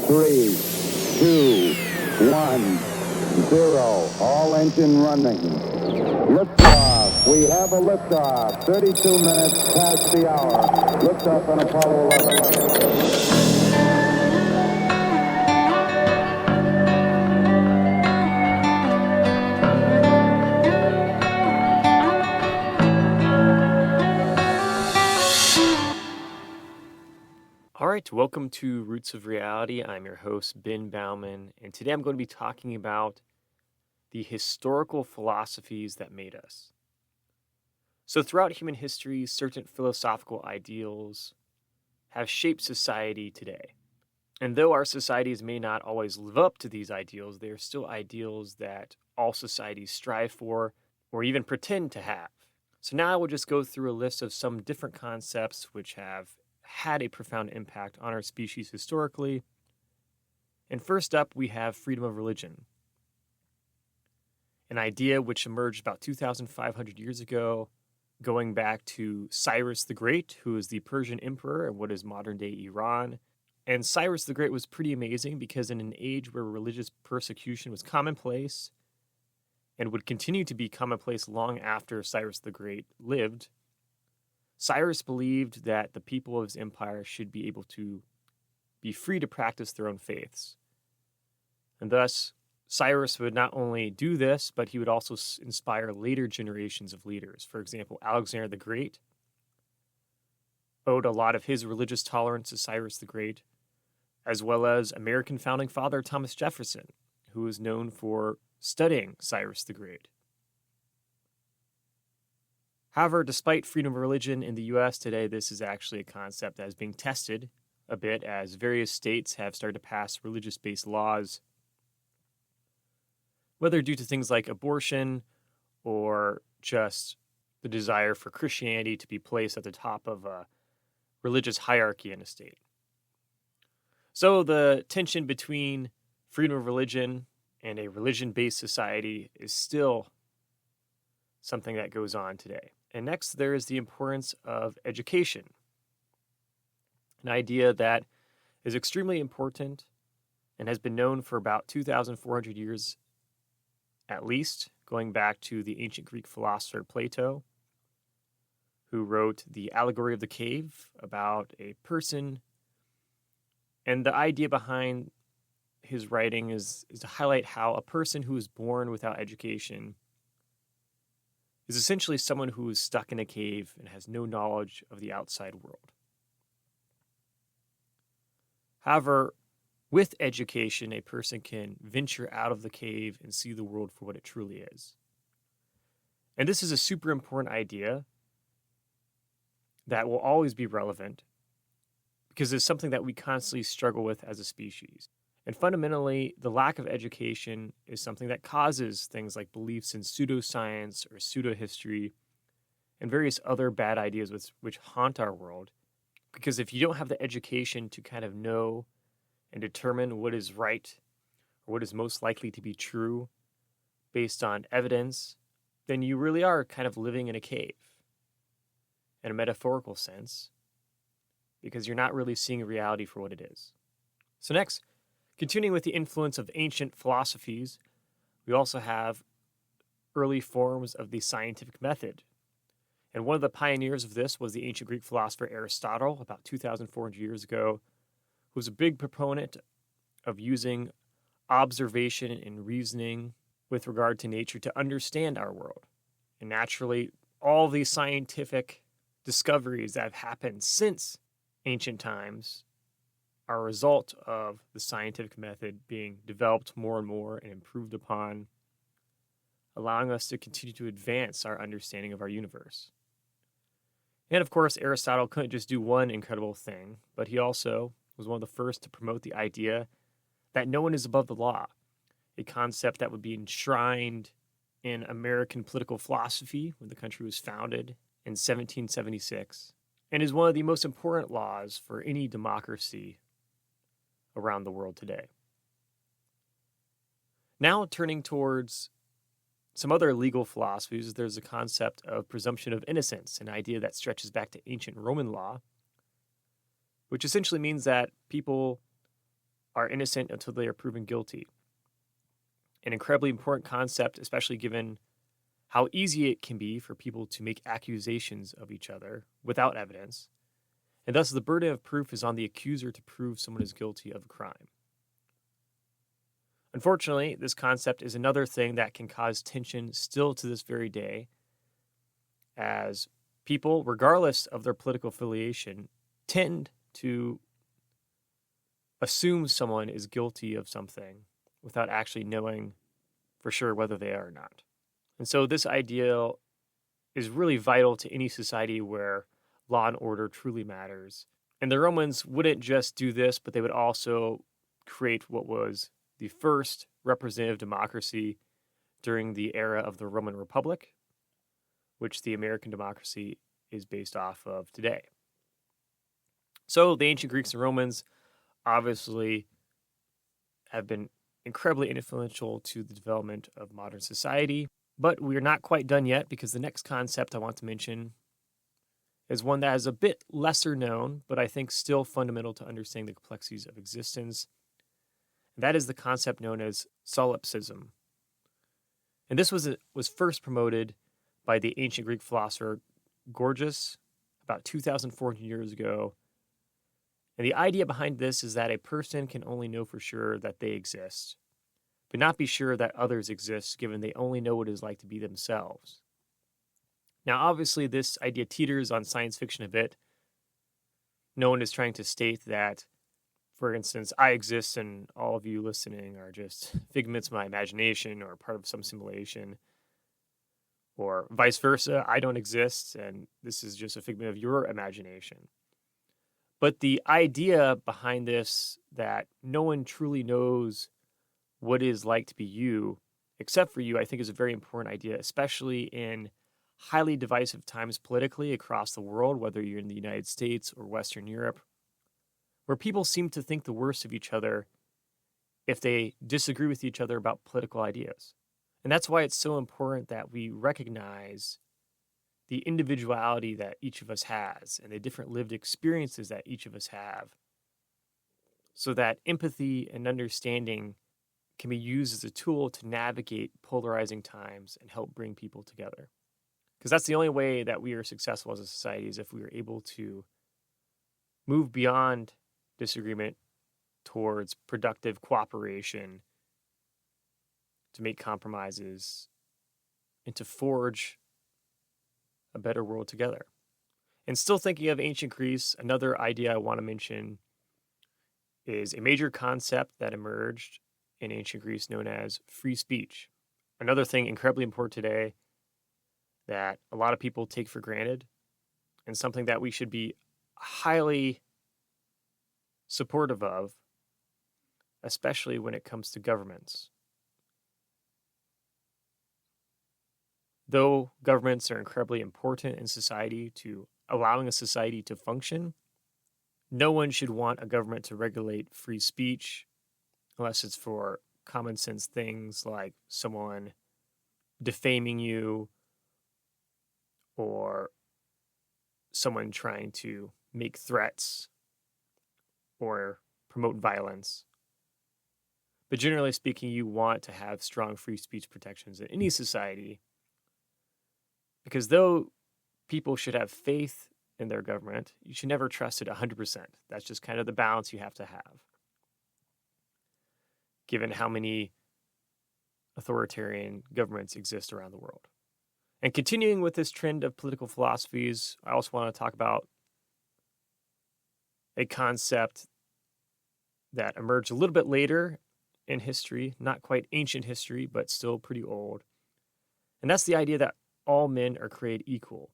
3, 2, 1, 0. All engine running. Liftoff. We have a liftoff. 32 minutes past the hour. Liftoff on Apollo 11. All right, welcome to Roots of Reality. I'm your host, Ben Baumann, and today I'm going to be talking about the historical philosophies that made us. So throughout human history, certain philosophical ideals have shaped society today. And though our societies may not always live up to these ideals, they are still ideals that all societies strive for or even pretend to have. So now I will just go through a list of some different concepts which have had a profound impact on our species historically. And first up, we have freedom of religion, an idea which emerged about 2,500 years ago, going back to Cyrus the Great, who is the Persian emperor in what is modern-day Iran. And Cyrus the Great was pretty amazing because in an age where religious persecution was commonplace and would continue to be commonplace long after Cyrus the Great lived, Cyrus believed that the people of his empire should be able to be free to practice their own faiths. And thus, Cyrus would not only do this, but he would also inspire later generations of leaders. For example, Alexander the Great owed a lot of his religious tolerance to Cyrus the Great, as well as American founding father Thomas Jefferson, who was known for studying Cyrus the Great. However, despite freedom of religion in the U.S. today, this is actually a concept that is being tested a bit as various states have started to pass religious-based laws, whether due to things like abortion or just the desire for Christianity to be placed at the top of a religious hierarchy in a state. So the tension between freedom of religion and a religion-based society is still something that goes on today. And next, there is the importance of education, an idea that is extremely important and has been known for about 2,400 years at least, going back to the ancient Greek philosopher Plato, who wrote the Allegory of the Cave about a person. And the idea behind his writing is to highlight how a person who is born without education is essentially someone who is stuck in a cave and has no knowledge of the outside world. However, with education, a person can venture out of the cave and see the world for what it truly is. And this is a super important idea that will always be relevant because it's something that we constantly struggle with as a species. And fundamentally, the lack of education is something that causes things like beliefs in pseudoscience or pseudo-history and various other bad ideas which haunt our world. Because if you don't have the education to kind of know and determine what is right or what is most likely to be true based on evidence, then you really are kind of living in a cave in a metaphorical sense because you're not really seeing reality for what it is. So next, continuing with the influence of ancient philosophies, we also have early forms of the scientific method. And one of the pioneers of this was the ancient Greek philosopher Aristotle, about 2,400 years ago, who was a big proponent of using observation and reasoning with regard to nature to understand our world. And naturally, all these scientific discoveries that have happened since ancient times are a result of the scientific method being developed more and more and improved upon, allowing us to continue to advance our understanding of our universe. And of course, Aristotle couldn't just do one incredible thing, but he also was one of the first to promote the idea that no one is above the law, a concept that would be enshrined in American political philosophy when the country was founded in 1776, and is one of the most important laws for any democracy around the world today. Now turning towards some other legal philosophies, there's a concept of presumption of innocence, an idea that stretches back to ancient Roman law, which essentially means that people are innocent until they are proven guilty. An incredibly important concept, especially given how easy it can be for people to make accusations of each other without evidence, and thus the burden of proof is on the accuser to prove someone is guilty of a crime. Unfortunately, this concept is another thing that can cause tension still to this very day, as people, regardless of their political affiliation, tend to assume someone is guilty of something without actually knowing for sure whether they are or not. And so this ideal is really vital to any society where law and order truly matters. And the Romans wouldn't just do this, but they would also create what was the first representative democracy during the era of the Roman Republic, which the American democracy is based off of today. So the ancient Greeks and Romans obviously have been incredibly influential to the development of modern society. But we are not quite done yet, because the next concept I want to mention is one that is a bit lesser known, but I think still fundamental to understanding the complexities of existence. And that is the concept known as solipsism. And this was first promoted by the ancient Greek philosopher Gorgias about 2,400 years ago. And the idea behind this is that a person can only know for sure that they exist, but not be sure that others exist, given they only know what it is like to be themselves. Now, obviously, this idea teeters on science fiction a bit. No one is trying to state that, for instance, I exist and all of you listening are just figments of my imagination or part of some simulation, or vice versa, I don't exist and this is just a figment of your imagination. But the idea behind this, that no one truly knows what it is like to be you, except for you, I think is a very important idea, especially in highly divisive times politically across the world, whether you're in the United States or Western Europe, where people seem to think the worst of each other if they disagree with each other about political ideas. And that's why it's so important that we recognize the individuality that each of us has and the different lived experiences that each of us have, so that empathy and understanding can be used as a tool to navigate polarizing times and help bring people together. Because that's the only way that we are successful as a society, is if we are able to move beyond disagreement towards productive cooperation, to make compromises, and to forge a better world together. And still thinking of ancient Greece, another idea I want to mention is a major concept that emerged in ancient Greece known as free speech. Another thing incredibly important today that a lot of people take for granted, and something that we should be highly supportive of, especially when it comes to governments. Though governments are incredibly important in society to allowing a society to function, no one should want a government to regulate free speech unless it's for common sense things like someone defaming you or someone trying to make threats or promote violence. But generally speaking, you want to have strong free speech protections in any society, because though people should have faith in their government, you should never trust it 100%. That's just kind of the balance you have to have, given how many authoritarian governments exist around the world. And continuing with this trend of political philosophies, I also want to talk about a concept that emerged a little bit later in history, not quite ancient history, but still pretty old. And that's the idea that all men are created equal,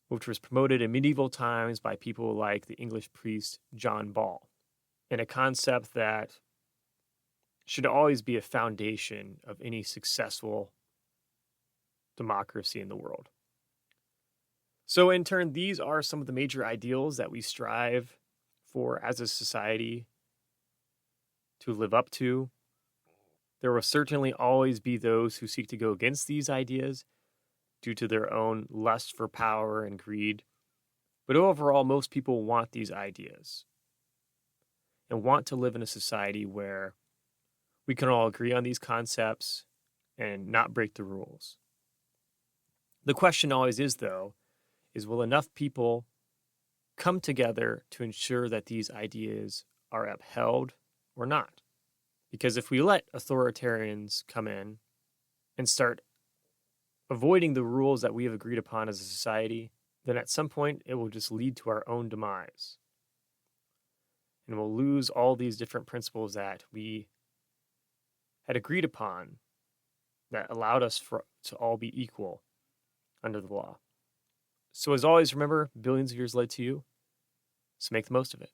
which was promoted in medieval times by people like the English priest John Ball, and a concept that should always be a foundation of any successful democracy in the world. So in turn, these are some of the major ideals that we strive for as a society to live up to. There will certainly always be those who seek to go against these ideas due to their own lust for power and greed. But overall, most people want these ideas. and want to live in a society where we can all agree on these concepts and not break the rules. The question always is, though, is will enough people come together to ensure that these ideas are upheld or not? Because if we let authoritarians come in and start avoiding the rules that we have agreed upon as a society, then at some point it will just lead to our own demise. And we'll lose all these different principles that we had agreed upon that allowed us to all be equal under the law. So as always, remember, billions of years led to you, so make the most of it.